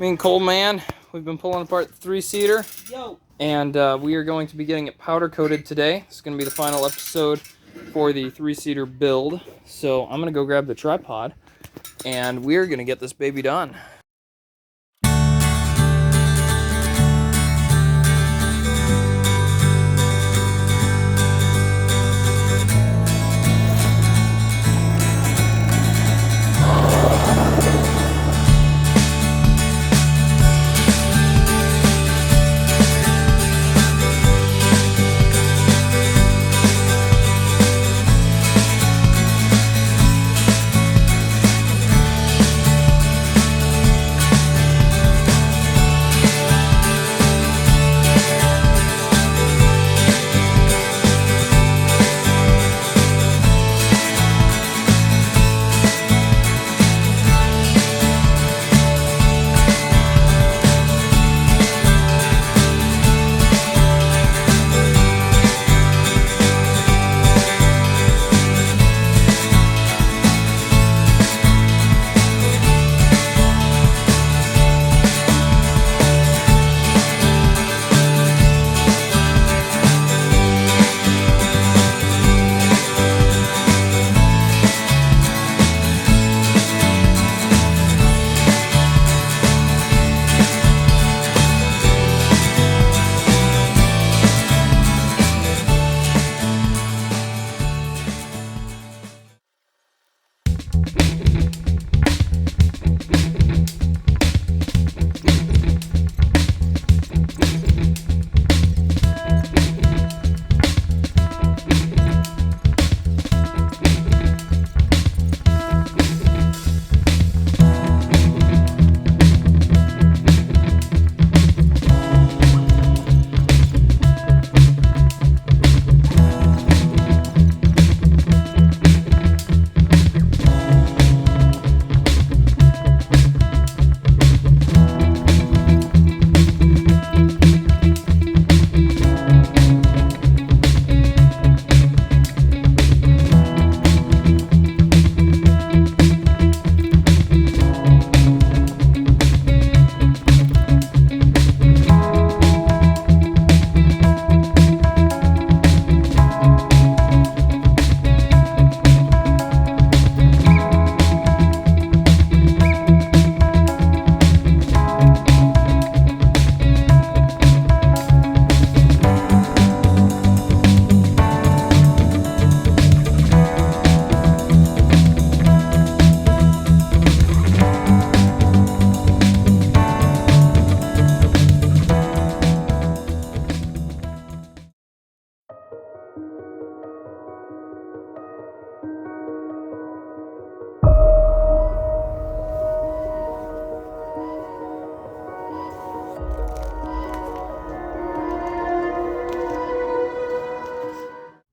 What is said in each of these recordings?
Me and Cole Man, we've been pulling apart the three-seater. Yo. And we are going to be getting it powder coated today. This is going to be the final episode for the three-seater build. So I'm going to go grab the tripod and we're going to get this baby done.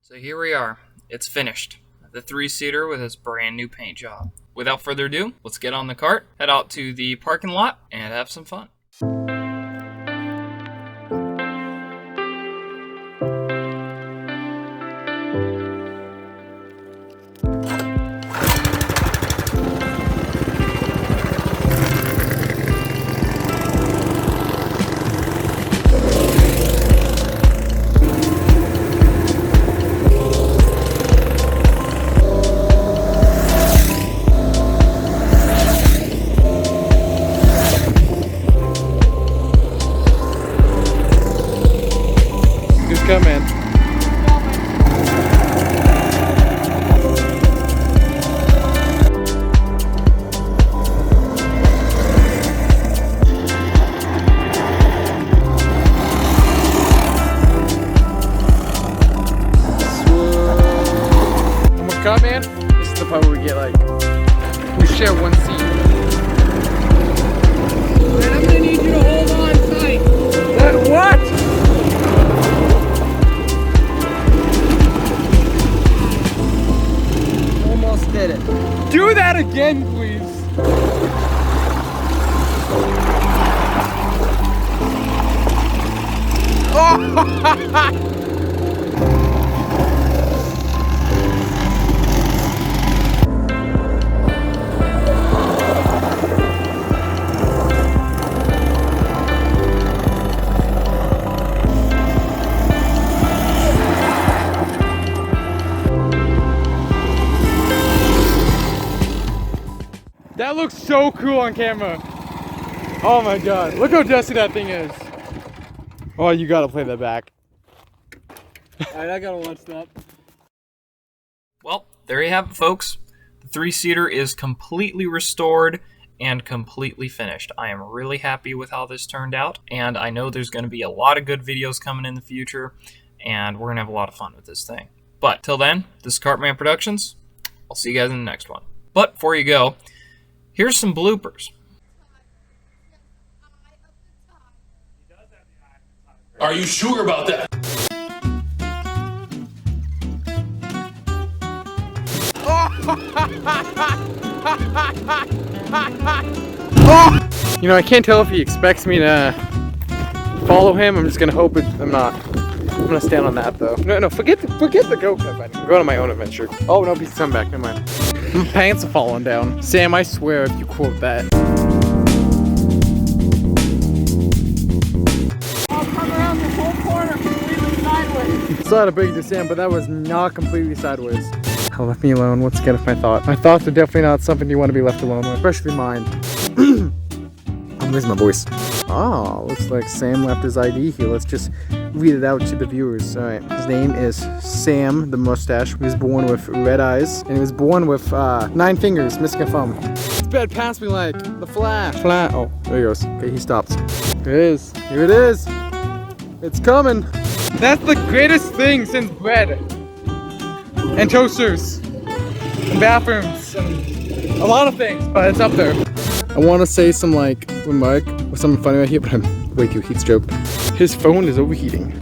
So here we are. It's finished. The three-seater with its brand new paint job. Without further ado, let's get on the cart, head out to the parking lot, and have some fun. Come in. Come in. This is the part where we get we share one seat. Man, I'm gonna need you to hold on tight. What? Almost did it. Do that again, please. Oh! looks so cool on camera. Oh my god, look how dusty that thing is. Oh, you gotta play that back. Alright, I gotta watch that. Well, there you have it, folks. The three-seater is completely restored and completely finished. I am really happy with how this turned out, and I know there's going to be a lot of good videos coming in the future, and we're going to have a lot of fun with this thing. But till then, this is Cartman Productions. I'll see you guys in the next one. But before you go, here's some bloopers. Are you sure about that? You know, I can't tell if he expects me to follow him. I'm just gonna hope I'm not. I'm gonna stand on that though. No, forget the go-kart. I'm going on my own adventure. Oh no, he's coming back. Never mind. My pants are falling down. Sam, I swear if you quote that. I'll come around this whole corner completely sideways. Saw a big Sam, but that was not completely sideways. Oh, left me alone. What's good with my thought? My thoughts are definitely not something you want to be left alone with, especially mine. I'm losing my voice. Oh, looks like Sam left his ID here. Let's just read it out to the viewers. All right, his name is Sam the Mustache. He was born with red eyes, and he was born with 9 fingers, missing a thumb. This bed passed me like the Flash. Oh, there he goes. Okay, he stops. Here it is. Here it is. It's coming. That's the greatest thing since bread. And toasters. And bathrooms. And a lot of things, but it's up there. I want to say some like remark or something funny right here, but I'm way too heat stroked. His phone is overheating.